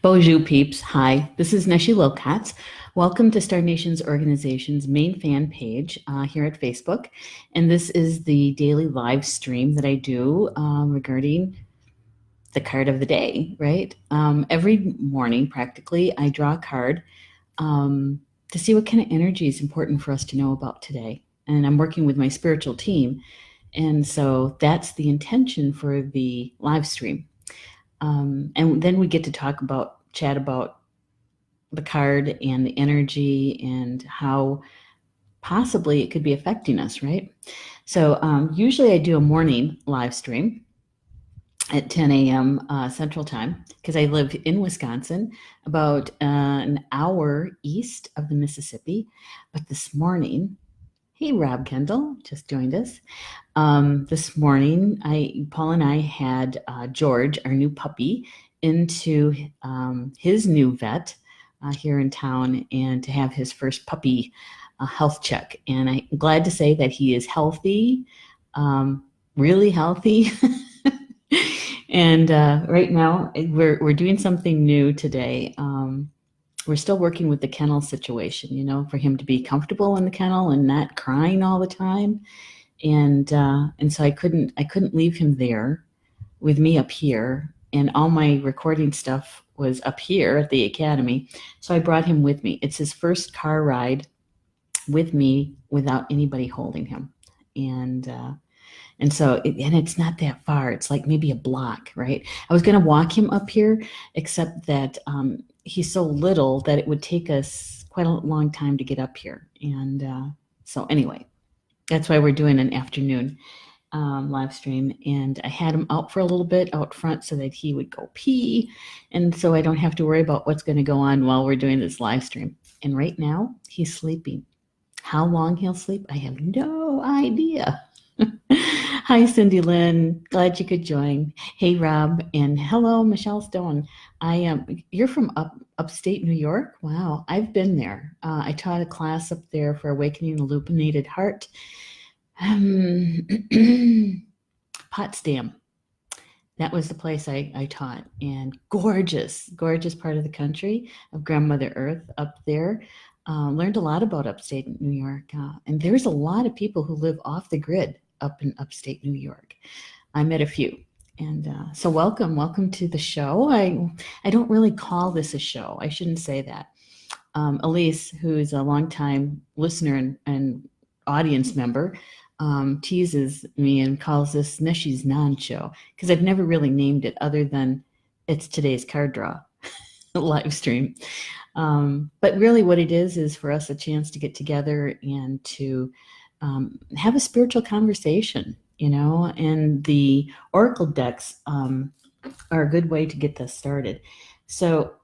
Bonjour, peeps. Hi, this is Neshi Wilcots. Welcome to Star Nations Organization's main fan page here at Facebook. And this is the daily live stream that I do regarding the card of the day, right? Every morning, practically, I draw a card to see what kind of energy is important for us to know about today. And I'm working with my spiritual team. And so that's the intention for the live stream. And then we get to chat about the card and the energy and how possibly it could be affecting us, right? So usually I do a morning live stream at 10 a.m. Central Time because I live in Wisconsin, about an hour east of the Mississippi. But this morning, hey, Rob Kendall just joined us. This morning, Paul and I had George, our new puppy, into his new vet here in town, and to have his first puppy health check. And I'm glad to say that he is healthy, really healthy. And right now, we're doing something new today. We're still working with the kennel situation, for him to be comfortable in the kennel and not crying all the time. And so I couldn't leave him there with me up here, and all my recording stuff was up here at the academy. So I brought him with me. It's his first car ride with me without anybody holding him. And so it's not that far. It's like maybe a block, right? I was going to walk him up here, except that he's so little that it would take us quite a long time to get up here. And so anyway, that's why we're doing an afternoon live stream. And I had him out for a little bit out front so that he would go pee. And so I don't have to worry about what's going to go on while we're doing this live stream. And right now he's sleeping. How long he'll sleep, I have no idea. Hi, Cindy Lynn. Glad you could join. Hey, Rob, and hello, Michelle Stone. You're from upstate New York? Wow, I've been there. I taught a class up there for Awakening the Illuminated Heart. Potsdam. That was the place I taught. And gorgeous part of the country of Grandmother Earth up there. Learned a lot about upstate New York. And there's a lot of people who live off the grid up in upstate New York. I met a few. And so welcome to the show. I don't really call this a show. I shouldn't say that. Elise, who's a longtime listener and audience member, teases me and calls this Neshi's non-show, because I've never really named it other than it's today's card draw live stream. But really what it is for us a chance to get together and to have a spiritual conversation, and the Oracle decks are a good way to get this started. So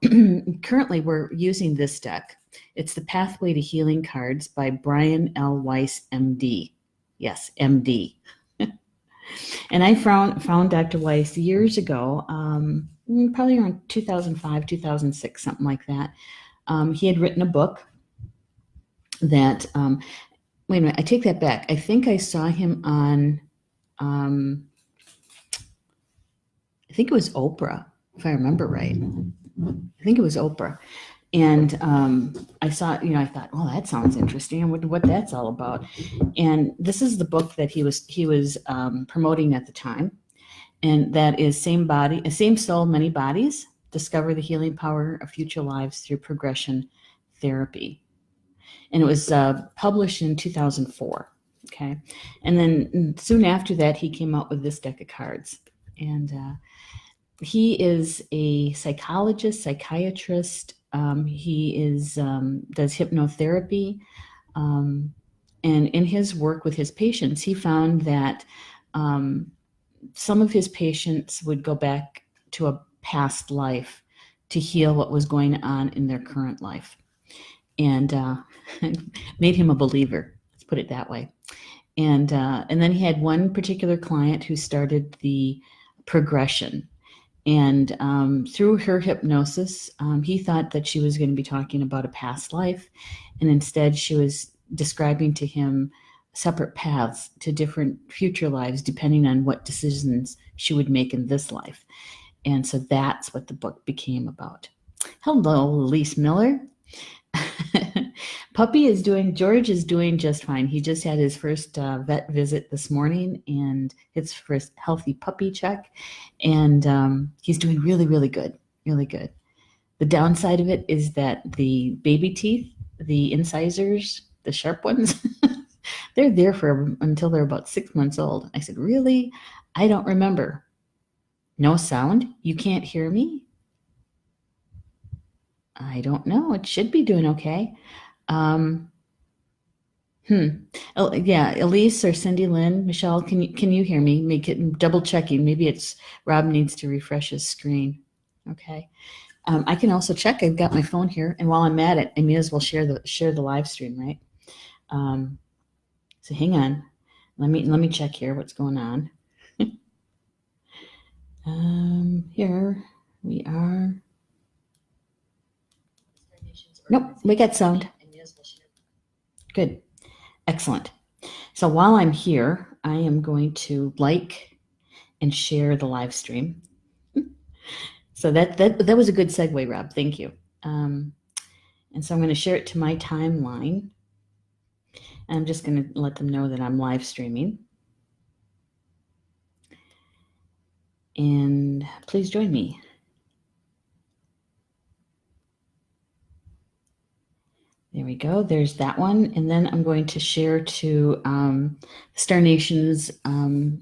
currently we're using this deck. It's the Pathway to Healing cards by Brian L. Weiss, MD. Yes, MD. And I found Dr. Weiss years ago, probably around 2005, 2006, something like that. He had written a book that, wait a minute, I take that back. I think I saw him on, I think it was Oprah, if I remember right. I think it was Oprah. And I saw, I thought, well, that sounds interesting. I wonder what that's all about. And this is the book that he was promoting at the time. And that is Same Soul, Many Bodies, Discover the Healing Power of Future Lives Through Progression Therapy. And it was published in 2004. Okay. And then soon after that, he came out with this deck of cards. And he is a psychologist, psychiatrist. He does hypnotherapy. And in his work with his patients, he found that some of his patients would go back to a past life to heal what was going on in their current life. And made him a believer, let's put it that way. And then he had one particular client who started the progression. And through her hypnosis, he thought that she was going to be talking about a past life. And instead, she was describing to him separate paths to different future lives, depending on what decisions she would make in this life. And so that's what the book became about. Hello, Elise Miller. George is doing just fine. He just had his first vet visit this morning and his first healthy puppy check. And he's doing really, really good, really good. The downside of it is that the baby teeth, the incisors, the sharp ones, they're there for until they're about 6 months old. I said, really? I don't remember. No sound? You can't hear me? I don't know. It should be doing okay. Um, yeah, Elise or Cindy Lynn, Michelle, can you hear me? Make it double checking. Maybe it's Rob needs to refresh his screen. Okay. I can also check. I've got my phone here, and while I'm at it, I may as well share the live stream, right? So hang on. Let me check here what's going on. Here we are. Nope, we got sound. Good. Excellent. So while I'm here, I am going to like and share the live stream. So that was a good segue, Rob. Thank you. And so I'm going to share it to my timeline. And I'm just going to let them know that I'm live streaming. And please join me. There we go. There's that one. And then I'm going to share to Star Nation's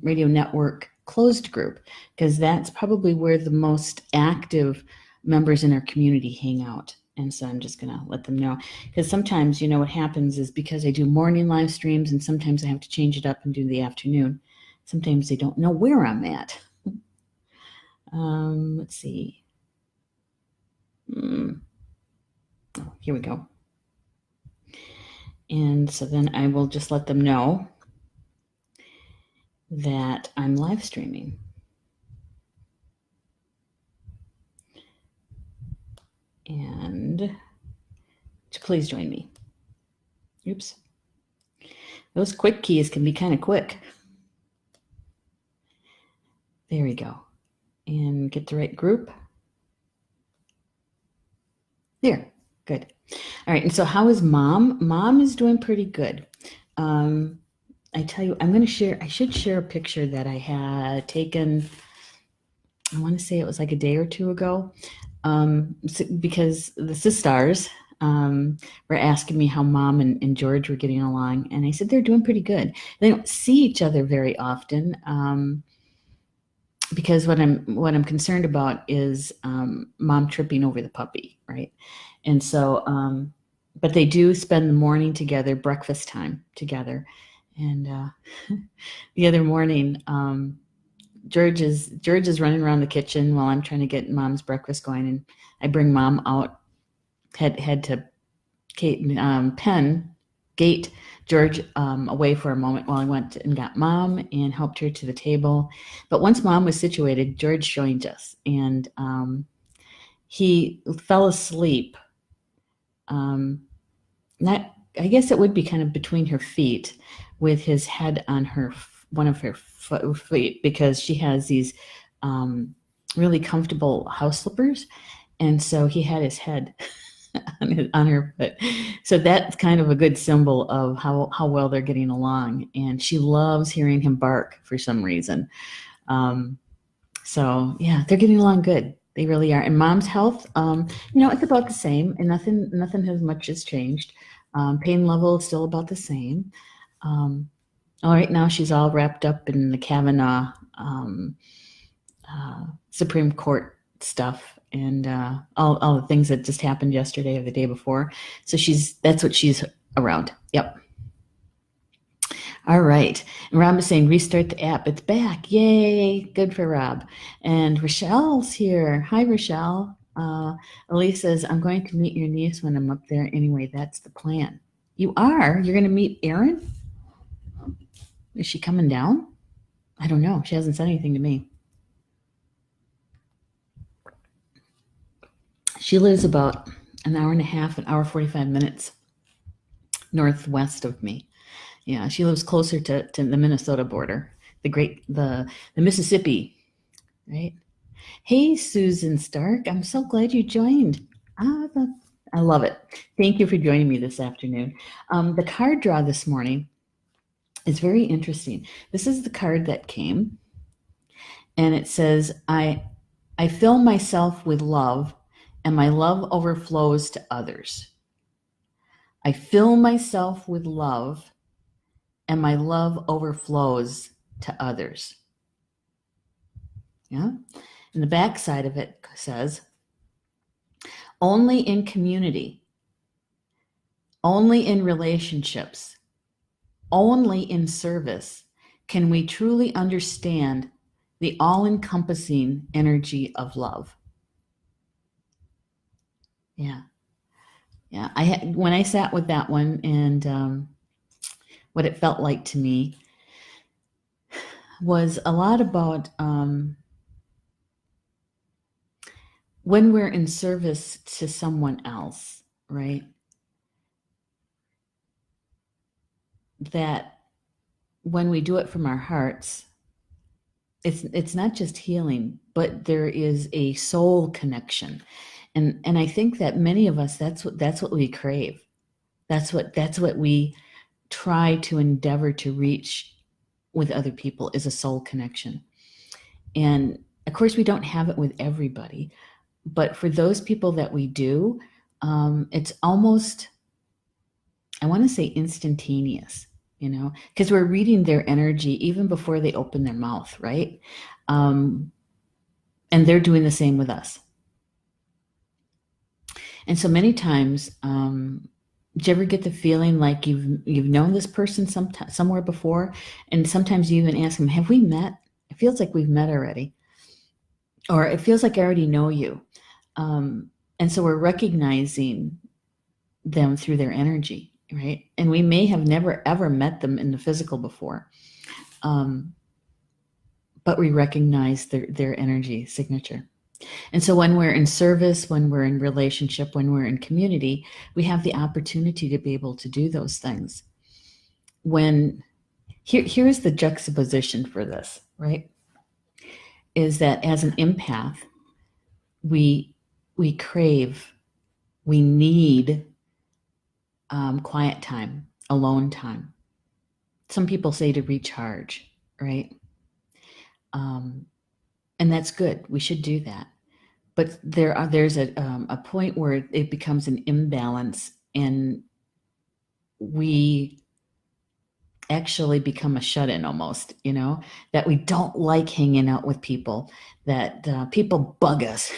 radio network closed group, because that's probably where the most active members in our community hang out. And so I'm just going to let them know, because sometimes, what happens is because I do morning live streams and sometimes I have to change it up and do the afternoon. Sometimes they don't know where I'm at. Let's see. Oh, here we go. And so then I will just let them know that I'm live streaming. And to please join me. Oops. Those quick keys can be kind of quick. There we go. And get the right group. There. Good. All right. And so how is Mom? Mom is doing pretty good. I tell you, I should share a picture that I had taken, I want to say it was like a day or two ago, because the sisters were asking me how Mom and George were getting along. And I said, they're doing pretty good. They don't see each other very often. Because what I'm concerned about is Mom tripping over the puppy, right? And so, but they do spend the morning together, breakfast time together. And the other morning, George is running around the kitchen while I'm trying to get Mom's breakfast going, and I bring Mom out, had to gate George away for a moment while I went and got Mom and helped her to the table. But once Mom was situated, George joined us, and he fell asleep. I guess it would be kind of between her feet, with his head on one of her feet, because she has these really comfortable house slippers, and so he had his head on her foot. So that's kind of a good symbol of how well they're getting along. And she loves hearing him bark for some reason. So yeah, they're getting along good. They really are. And Mom's health, it's about the same, and nothing has changed. Pain level is still about the same. All right, now she's all wrapped up in the Kavanaugh Supreme Court stuff, and all the things that just happened yesterday or the day before. So that's what she's around. Yep. All right. And Rob is saying, restart the app. It's back. Yay. Good for Rob. And Rochelle's here. Hi, Rochelle. Elise says, I'm going to meet your niece when I'm up there. Anyway, that's the plan. You are? You're going to meet Erin? Is she coming down? I don't know. She hasn't said anything to me. She lives about an hour and a half, an hour, 45 minutes northwest of me. Yeah, she lives closer to the Minnesota border, the Mississippi, right? Hey, Susan Stark, I'm so glad you joined. I love it. Thank you for joining me this afternoon. The card draw this morning is very interesting. This is the card that came, and it says, I fill myself with love, and my love overflows to others. I fill myself with love, and my love overflows to others. Yeah. And the back side of it says, only in community, only in relationships, only in service can we truly understand the all-encompassing energy of love. Yeah. Yeah. When I sat with that one, and what it felt like to me was a lot about when we're in service to someone else, right? That when we do it from our hearts, it's not just healing, but there is a soul connection. And I think that many of us, that's what we crave. That's what we try to endeavor to reach with other people, is a soul connection. And of course, we don't have it with everybody, but for those people that we do, it's almost, I want to say, instantaneous, because we're reading their energy even before they open their mouth, right? Um, and they're doing the same with us. And so many times, do you ever get the feeling like you've known this person somewhere before, and sometimes you even ask them, "Have we met?" It feels like we've met already, or it feels like I already know you. And so we're recognizing them through their energy, right? And we may have never ever met them in the physical before, but we recognize their energy signature. And so when we're in service, when we're in relationship, when we're in community, we have the opportunity to be able to do those things. Here's the juxtaposition for this, right? Is that as an empath, we crave, we need quiet time, alone time. Some people say to recharge, right? And that's good. We should do that. But there's a point where it becomes an imbalance, and we actually become a shut-in almost, that we don't like hanging out with people, that people bug us,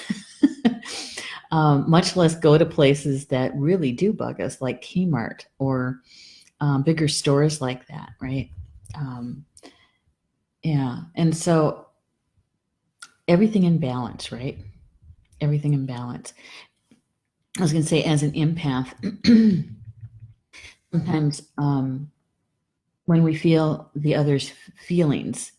much less go to places that really do bug us, like Kmart or bigger stores like that, right? Yeah. And so everything in balance, right? Everything in balance. I was going to say, as an empath, sometimes when we feel the other's feelings,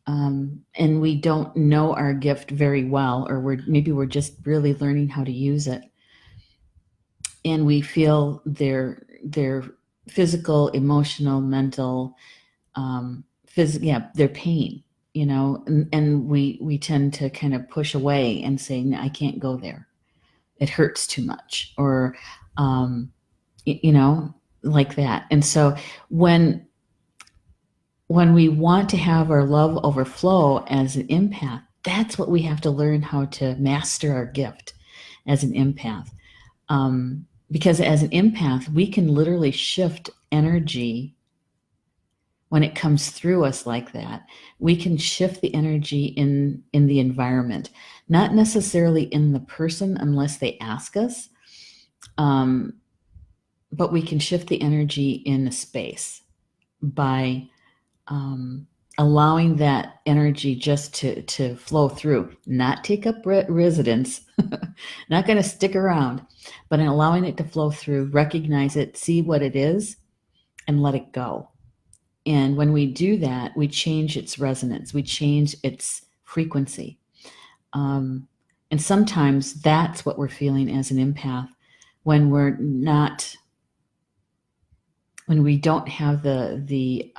and we don't know our gift very well, or maybe we're just really learning how to use it, and we feel their physical, emotional, mental, their pain, and we tend to kind of push away and say, "No, I can't go there. It hurts too much," or like that. And so when we want to have our love overflow as an empath, that's what we have to learn how to master our gift as an empath. Because as an empath, we can literally shift energy when it comes through us like that. We can shift the energy in the environment, not necessarily in the person unless they ask us, but we can shift the energy in a space by allowing that energy just to flow through, not take up residence, not going to stick around, but in allowing it to flow through, recognize it, see what it is, and let it go. And when we do that, we change its resonance, we change its frequency. And sometimes that's what we're feeling as an empath when we don't have the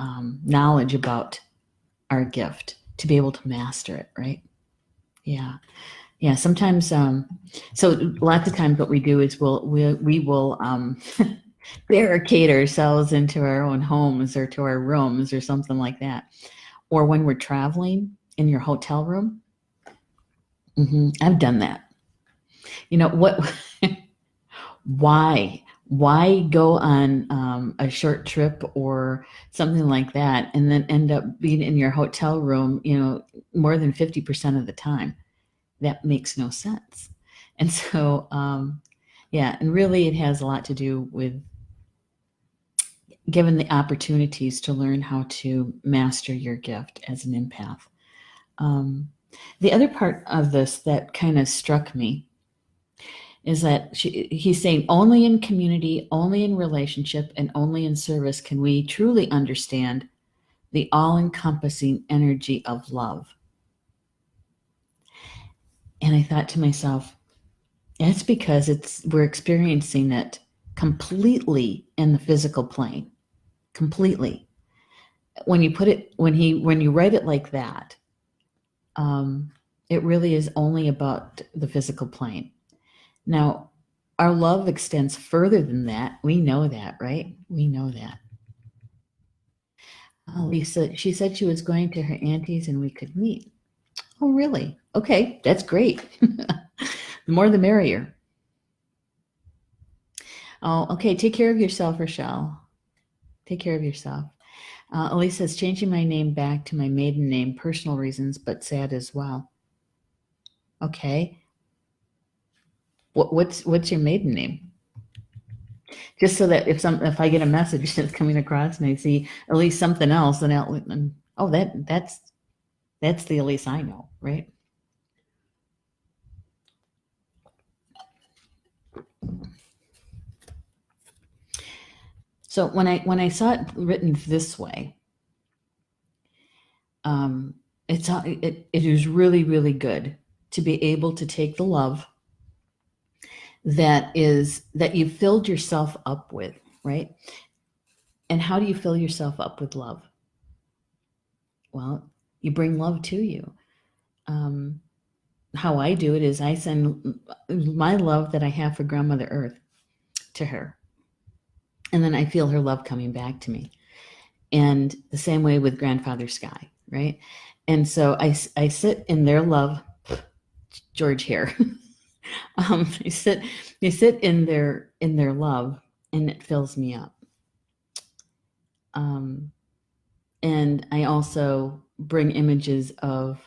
knowledge about our gift to be able to master it, right? Yeah. Yeah, sometimes, so lots of times what we do is we will barricade ourselves into our own homes or to our rooms or something like that. Or when we're traveling in your hotel room. I've done that. You know what? Why? Why go on a short trip or something like that and then end up being in your hotel room, more than 50% of the time? That makes no sense. And so, yeah, and really it has a lot to do with given the opportunities to learn how to master your gift as an empath. Um, the other part of this that kind of struck me is that he's saying only in community, only in relationship, and only in service can we truly understand the all-encompassing energy of love. And I thought to myself, that's because we're experiencing it completely in the physical plane. Completely. When you write it like that, it really is only about the physical plane. Now, our love extends further than that. We know that, right? We know that. Lisa, she said she was going to her auntie's and we could meet. Oh, really? Okay, that's great. The more the merrier. Oh, okay. Take care of yourself, Rochelle. Take care of yourself. Elise says, changing my name back to my maiden name, personal reasons, but sad as well. Okay. What's your maiden name? Just so that if I get a message that's coming across and I see at least something else, then that's the Elise I know, right? So when I saw it written this way, it is really, really good to be able to take the love that you filled yourself up with, right? And how do you fill yourself up with love? Well, you bring love to you. How I do it is I send my love that I have for Grandmother Earth to her. And then I feel her love coming back to me. And the same way with Grandfather Sky, right? And so I sit in their love, George here. I sit in their love, and it fills me up. And I also bring images of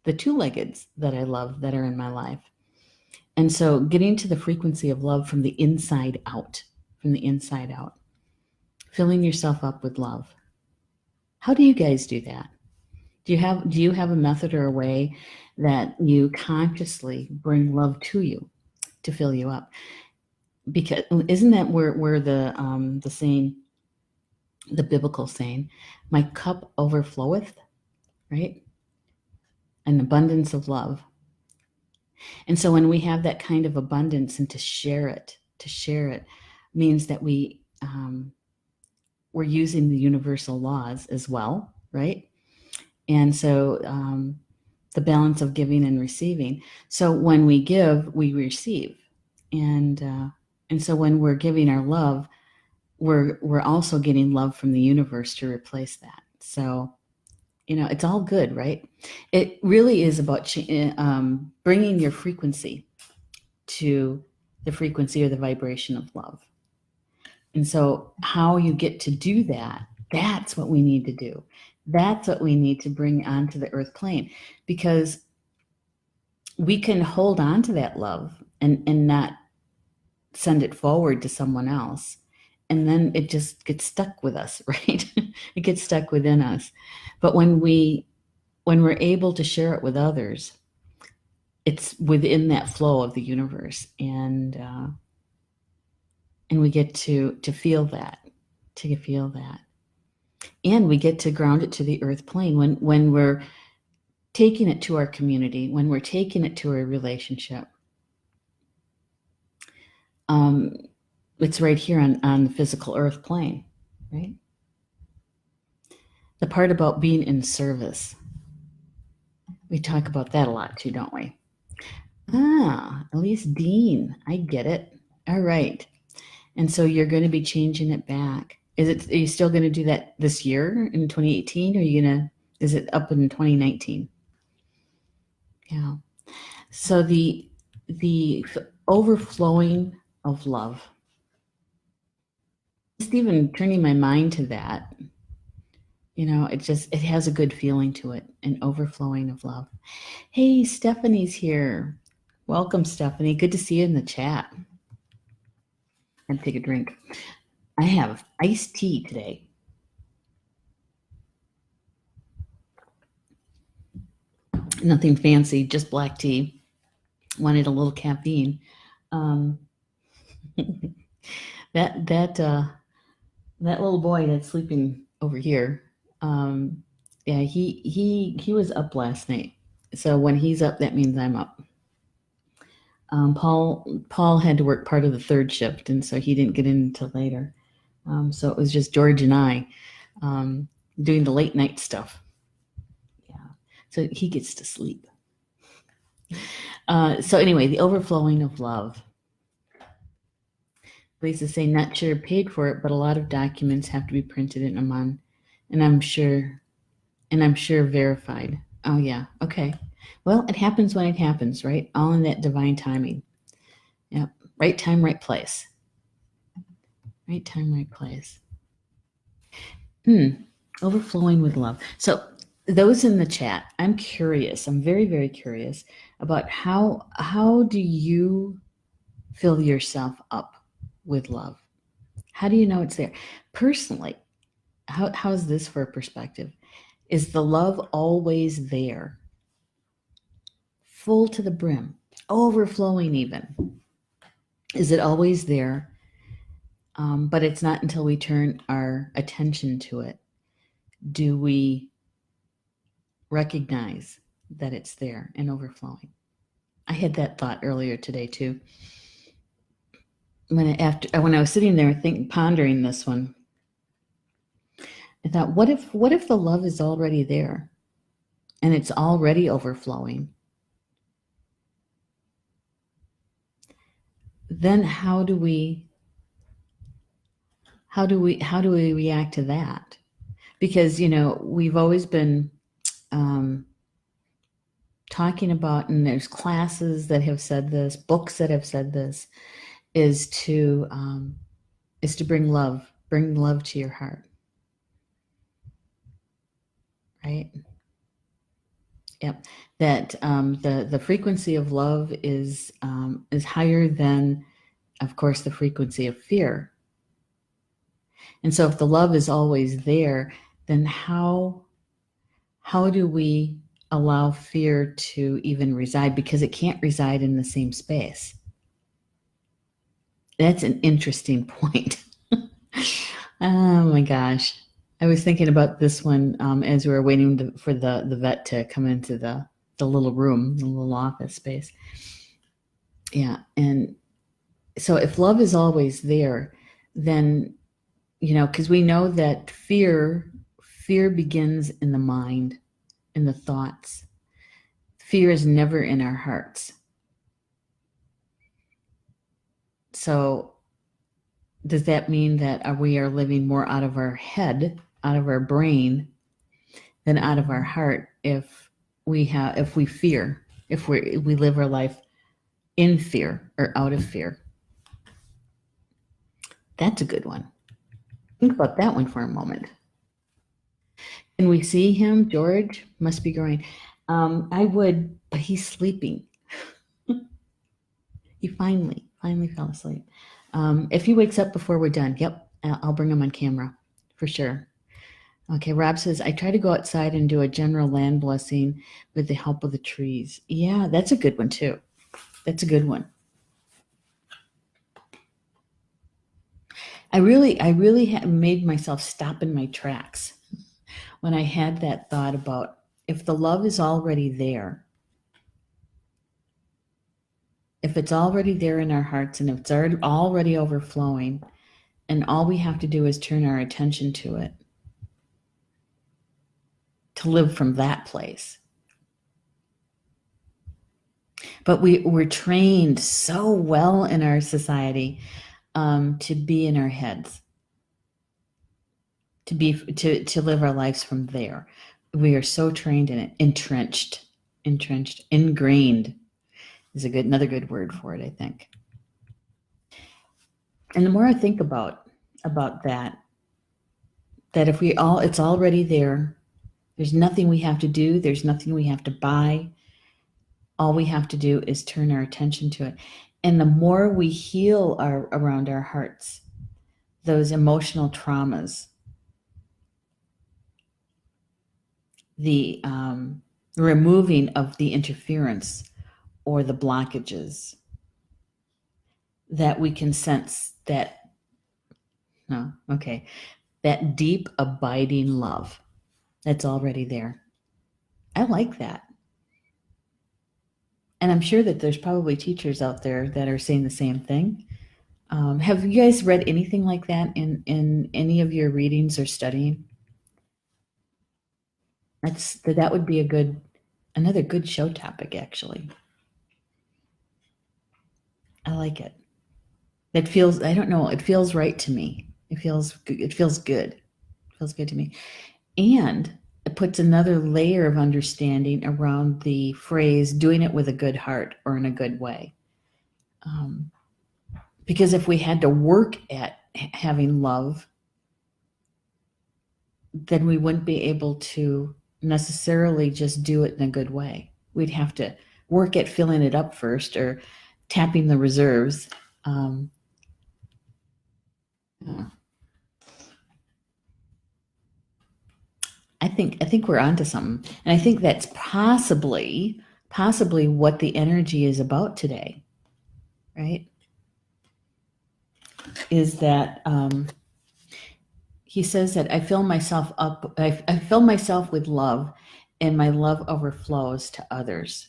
the two-leggeds that I love that are in my life. And so getting to the frequency of love from the inside out, filling yourself up with love. How do you guys do that? Do you have a method or a way that you consciously bring love to you to fill you up? Because isn't that where the saying, the biblical saying, my cup overfloweth, right? An abundance of love. And so when we have that kind of abundance and to share it means that we're using the universal laws as well, right? And so the balance of giving and receiving. So when we give, we receive. And so when we're giving our love, we're also getting love from the universe to replace that. So, it's all good, right? It really is about bringing your frequency to the frequency or the vibration of love. And so how you get to do that, that's what we need to do. That's what we need to bring onto the earth plane, because we can hold on to that love and not send it forward to someone else. And then it just gets stuck with us, right? It gets stuck within us. But when we're able to share it with others, it's within that flow of the universe. And we get to feel that, and we get to ground it to the earth plane when we're taking it to our community, when we're taking it to a relationship. It's right here on the physical earth plane, right? The part about being in service, we talk about that a lot too, don't we? Elise Dean. I get it. All right. And so you're going to be changing it back. Are you still going to do that this year in 2018? Or are you going to, is it up in 2019? Yeah. So the overflowing of love. Just even turning my mind to that, it has a good feeling to it, an overflowing of love. Hey, Stephanie's here. Welcome, Stephanie. Good to see you in the chat. And take a drink. I have iced tea today. Nothing fancy, just black tea. Wanted a little caffeine. Um, that little boy that's sleeping over here, yeah, he was up last night. So when he's up, that means I'm up. Paul had to work part of the third shift, and so he didn't get in until later. So it was just George and I doing the late night stuff. Yeah, so he gets to sleep. So anyway, the overflowing of love. Lisa's saying, not sure paid for it, but a lot of documents have to be printed in a month, and I'm sure verified. Oh yeah, okay. Well, it happens when it happens, right? All in that divine timing. Yep. Right time, right place. Right time, right place. Overflowing with love. So those in the chat, I'm curious. I'm very, very curious about how do you fill yourself up with love? How do you know it's there? Personally, how's this for a perspective? Is the love always there? Full to the brim, overflowing even. Is it always there? But it's not until we turn our attention to it do we recognize that it's there and overflowing. I had that thought earlier today too. When I was sitting there pondering this one, I thought, what if the love is already there and it's already overflowing? Then how do we react to that? Because we've always been talking about, and there's classes that have said this, books that have said this, is to bring love to your heart, right? Yep. That the frequency of love is higher than, of course, the frequency of fear. And so if the love is always there, then how do we allow fear to even reside? Because it can't reside in the same space. That's an interesting point. Oh my gosh. I was thinking about this one as we were waiting for the vet to come into the little room, the little office space. Yeah. And so if love is always there, then, because we know that fear begins in the mind, in the thoughts. Fear is never in our hearts. So does that mean that we are living more out of our head, out of our brain, than out of our heart if we fear, if we live our life in fear or out of fear? That's a good one. Think about that one for a moment. Can we see him? George must be growing. I would, but he's sleeping. He finally fell asleep. If he wakes up before we're done, yep, I'll bring him on camera for sure. Okay, Rob says, I try to go outside and do a general land blessing with the help of the trees. Yeah, that's a good one too. That's a good one. I really made myself stop in my tracks when I had that thought about, if the love is already there, if it's already there in our hearts and if it's already overflowing, and all we have to do is turn our attention to it, to live from that place, But we're trained so well in our society to be in our heads, to live our lives from there. We are so trained in it, entrenched, ingrained is another good word for it, I think. And the more I think about that if it's already there. There's nothing we have to do. There's nothing we have to buy. All we have to do is turn our attention to it. And the more we heal around our hearts, those emotional traumas, the removing of the interference or the blockages, that we can sense that, no, okay, that deep, abiding love that's already there. I like that. And I'm sure that there's probably teachers out there that are saying the same thing. Have you guys read anything like that in any of your readings or studying? That would be another good show topic, actually. I like it. It feels, I don't know, it feels right to me. It feels good. It feels good to me. And it puts another layer of understanding around the phrase doing it with a good heart or in a good way. Because if we had to work at having love, then we wouldn't be able to necessarily just do it in a good way. We'd have to work at filling it up first or tapping the reserves. Yeah. I think we're onto something, and I think that's possibly what the energy is about today, right? Is that he says that I fill myself up, I fill myself with love, and my love overflows to others.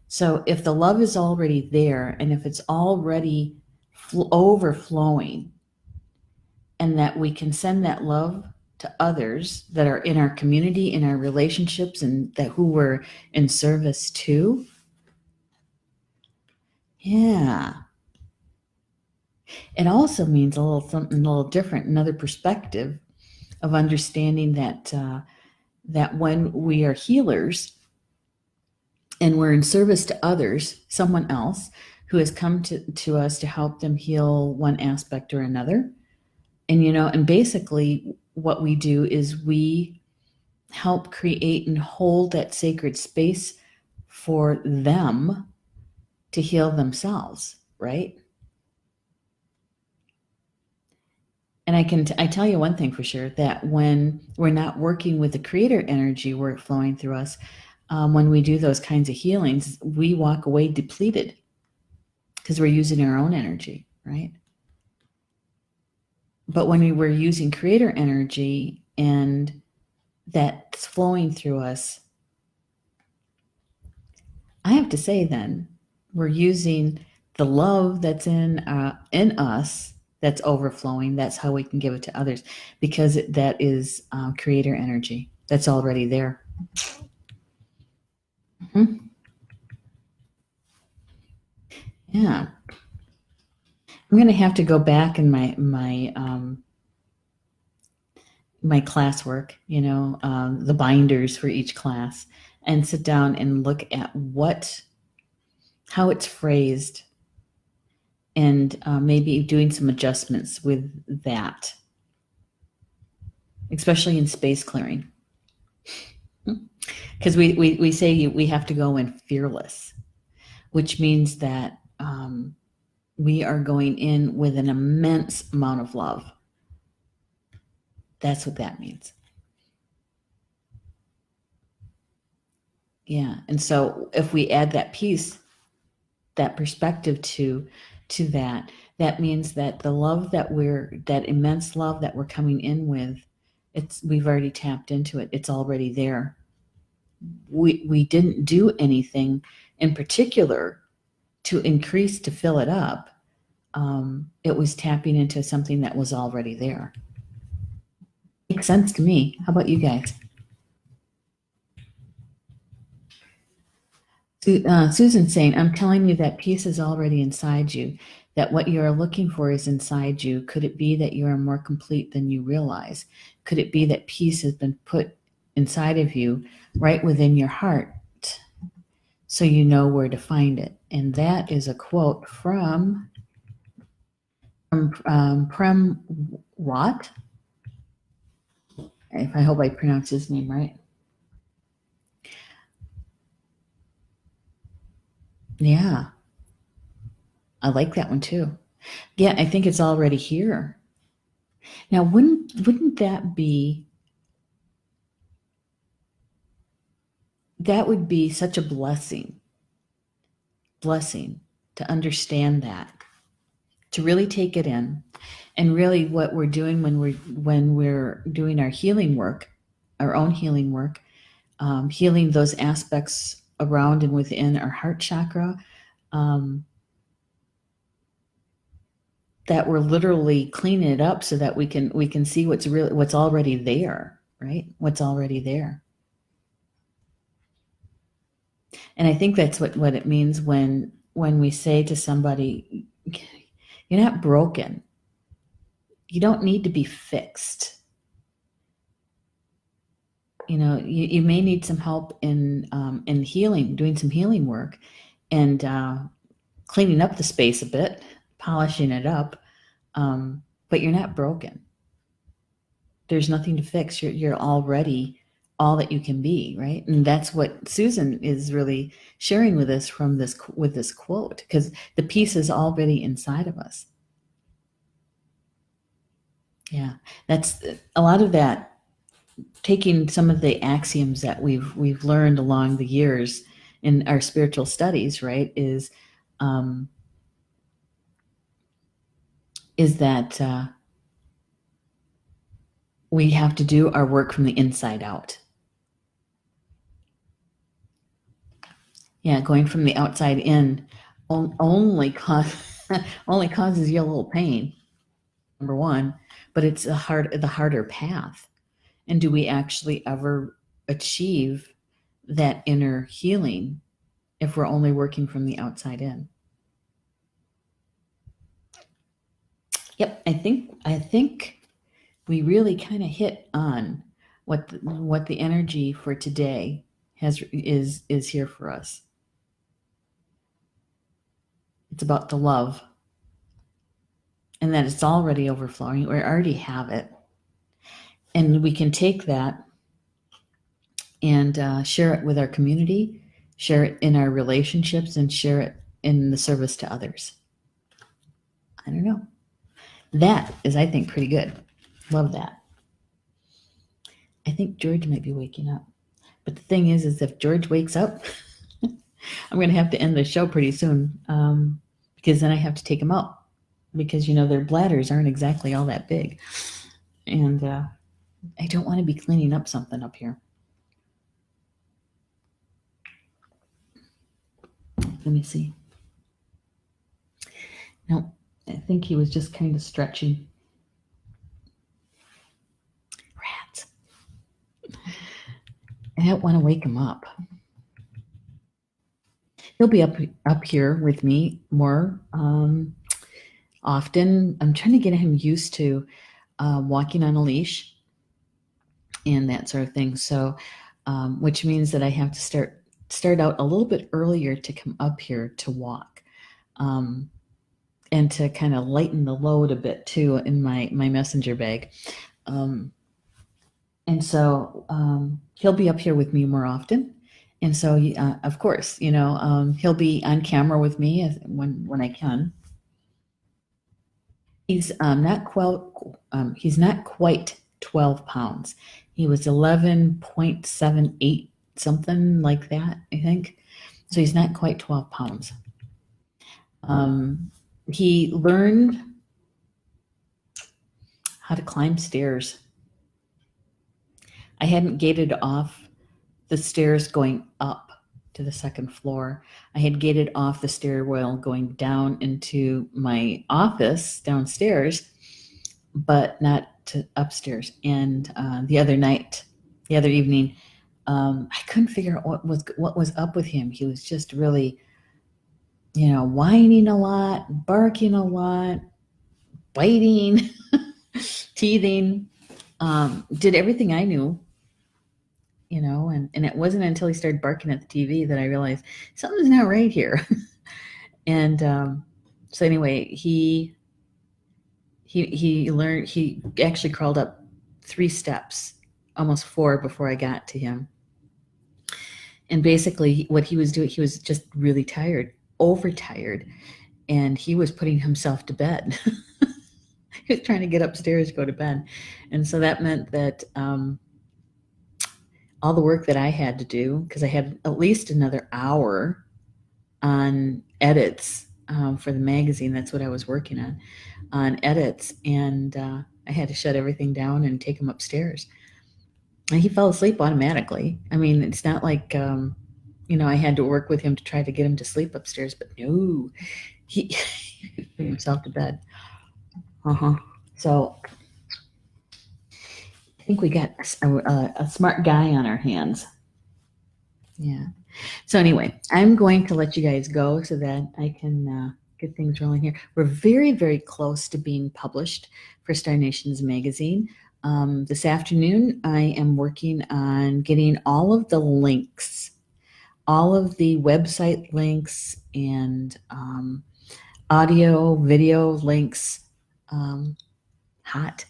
So if the love is already there, and if it's already overflowing, and that we can send that love to others that are in our community, in our relationships, and that who we're in service to. Yeah. It also means a little something a little different, another perspective of understanding that when we are healers and we're in service to others, someone else who has come to us to help them heal one aspect or another. And basically what we do is we help create and hold that sacred space for them to heal themselves, right? And I tell you one thing for sure, that when we're not working with the creator energy work flowing through us, when we do those kinds of healings, we walk away depleted because we're using our own energy, right? But when we were using creator energy and that's flowing through us, I have to say then, we're using the love that's in us, that's overflowing. That's how we can give it to others, because that is creator energy that's already there. Mhm. Yeah, I'm going to have to go back in my classwork, the binders for each class, and sit down and look at how it's phrased, and maybe doing some adjustments with that, especially in space clearing. Because we say we have to go in fearless, which means that we are going in with an immense amount of love. That's what that means. Yeah. And so if we add that piece, that perspective to that means that the love that immense love that we're coming in with, we've already tapped into it. It's already there. We didn't do anything in particular to fill it up. It was tapping into something that was already there. Makes sense to me. How about you guys? Susan's saying, I'm telling you that peace is already inside you, that what you are looking for is inside you. Could it be that you are more complete than you realize? Could it be that peace has been put inside of you, right within your heart, so you know where to find it? And that is a quote from Prem Watt. If I hope I pronounced his name right. Yeah, I like that one too. Yeah, I think it's already here. Now, wouldn't that would be such a blessing to understand that, to really take it in, and really what we're doing when we're doing our healing work, our own healing work, healing those aspects around and within our heart chakra, that we're literally cleaning it up so that we can see what's already there, right? What's already there. And I think that's what it means when we say to somebody, you're not broken. You don't need to be fixed. You may need some help in healing, doing some healing work, and cleaning up the space a bit, polishing it up. But you're not broken. There's nothing to fix. You're already all that you can be, right? And that's what Susan is really sharing with us with this quote, because the peace is already inside of us. Yeah, that's a lot of that. Taking some of the axioms that we've learned along the years in our spiritual studies, right, is that we have to do our work from the inside out. Yeah, going from the outside in only causes you a little pain, number one, but it's the harder path. And do we actually ever achieve that inner healing if we're only working from the outside in? Yep, I think we really kind of hit on what the energy for today is here for us. It's about the love, and that it's already overflowing. We already have it, and we can take that and share it with our community, share it in our relationships, and share it in the service to others. I don't know. That is, I think, pretty good. Love that. I think George might be waking up. But the thing is if George wakes up, I'm going to have to end the show pretty soon, because then I have to take him out, because their bladders aren't exactly all that big, and I don't want to be cleaning up something up here. Let me see. No, I think he was just kind of stretching. Rats. I don't want to wake him up. He'll be up here with me more often. I'm trying to get him used to walking on a leash and that sort of thing. So, which means that I have to start out a little bit earlier to come up here to walk, and to kind of lighten the load a bit too in my messenger bag. And so he'll be up here with me more often. And so, of course, he'll be on camera with me when I can. He's not quite 12 pounds. He was 11.78, something like that, I think. So he's not quite 12 pounds. He learned how to climb stairs. I hadn't gated off the stairs going up to the second floor. I had gated off the stairwell going down into my office downstairs, but not to upstairs. And the other evening, I couldn't figure out what was up with him. He was just really, whining a lot, barking a lot, biting, teething. Did everything I knew, and it wasn't until he started barking at the TV that I realized something's not right here. And so anyway, he learned. He actually crawled up 3 steps, almost 4, before I got to him. And basically, what he was doing, he was just really tired, overtired, and he was putting himself to bed. He was trying to get upstairs to go to bed, and so that meant that all the work that I had to do, because I had at least another hour on edits for the magazine. That's what I was working on edits, and I had to shut everything down and take him upstairs. And he fell asleep automatically. I mean, it's not like I had to work with him to try to get him to sleep upstairs, but no, he put himself to bed. So I think we got a smart guy on our hands. Yeah. So anyway, I'm going to let you guys go so that I can get things rolling here. We're very, very close to being published for Star Nations magazine. This afternoon, I am working on getting all of the links, all of the website links and audio, video links, hot,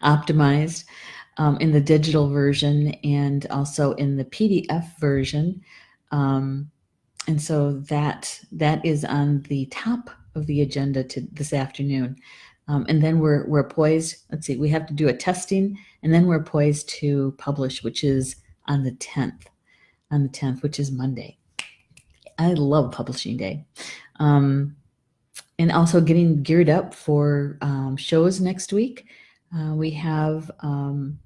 optimized in the digital version and also in the PDF version. And so that is on the top of the agenda to this afternoon. And then we're poised. Let's see, we have to do a testing, and then we're poised to publish, which is on the 10th, which is Monday. I love publishing day. And also getting geared up for shows next week. We have on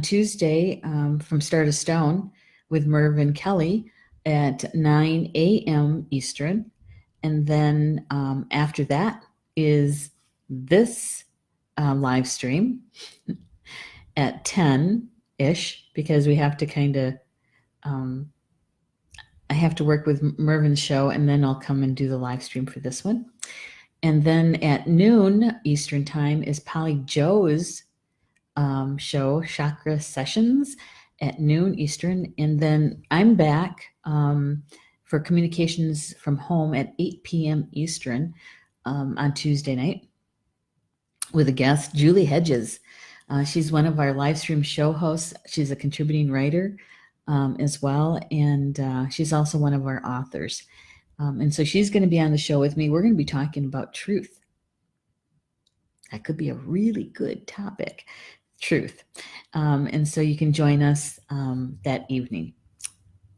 Tuesday From Star to Stone with Merv and Kelly at 9 a.m. Eastern. And then after that is this live stream at 10-ish, because we have to kind of, I have to work with Mervin's show, and then I'll come and do the live stream for this one. And then at noon Eastern time is Polly Joe's show, Chakra Sessions, at noon Eastern. And then I'm back for Communications from Home at 8 p.m. Eastern on Tuesday night with a guest, Julie Hedges. She's one of our live stream show hosts. She's a contributing writer as well, and she's also one of our authors. And so she's going to be on the show with me. We're going to be talking about truth. That could be a really good topic, truth. And so you can join us that evening.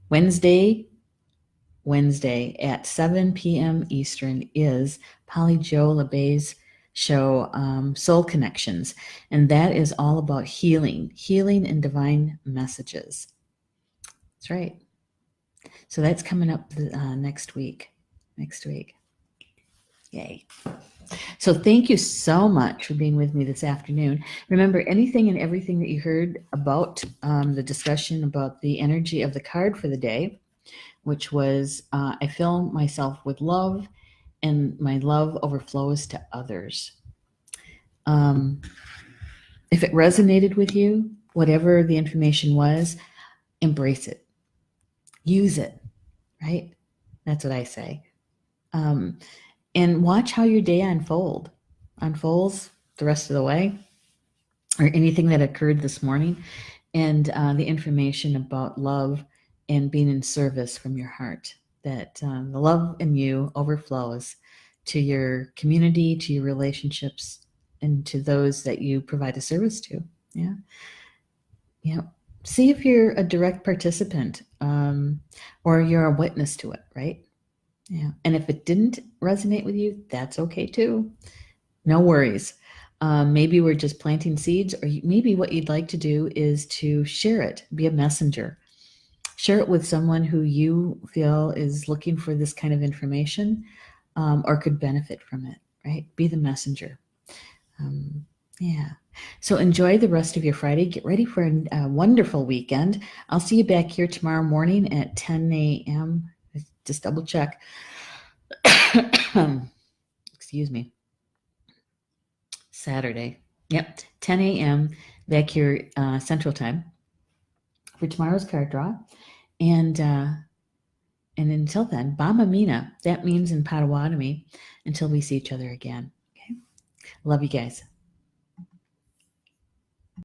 Wednesday at 7 p.m. Eastern is Polly Joe LeBay's show, Soul Connections. And that is all about healing and divine messages. That's right. So that's coming up next week. Yay. So thank you so much for being with me this afternoon. Remember, anything and everything that you heard about the discussion about the energy of the card for the day, which was I fill myself with love and my love overflows to others. If it resonated with you, whatever the information was, embrace it. Use it, right? That's what I say. And watch how your day unfolds the rest of the way, or anything that occurred this morning, and the information about love and being in service from your heart, that the love in you overflows to your community, to your relationships, and to those that you provide a service to. Yeah. See if you're a direct participant or you're a witness to it, right? Yeah. And if it didn't resonate with you, that's okay too. No worries. Maybe we're just planting seeds, or maybe what you'd like to do is to share it, be a messenger. Share it with someone who you feel is looking for this kind of information or could benefit from it, right? Be the messenger. Yeah. So enjoy the rest of your Friday. Get ready for a wonderful weekend. I'll see you back here tomorrow morning at 10 a.m. Just double check. Excuse me. Saturday. Yep, 10 a.m. back here Central Time for tomorrow's card draw. And until then, Bama Mina. That means in Potawatomi, until we see each other again. Okay. Love you guys.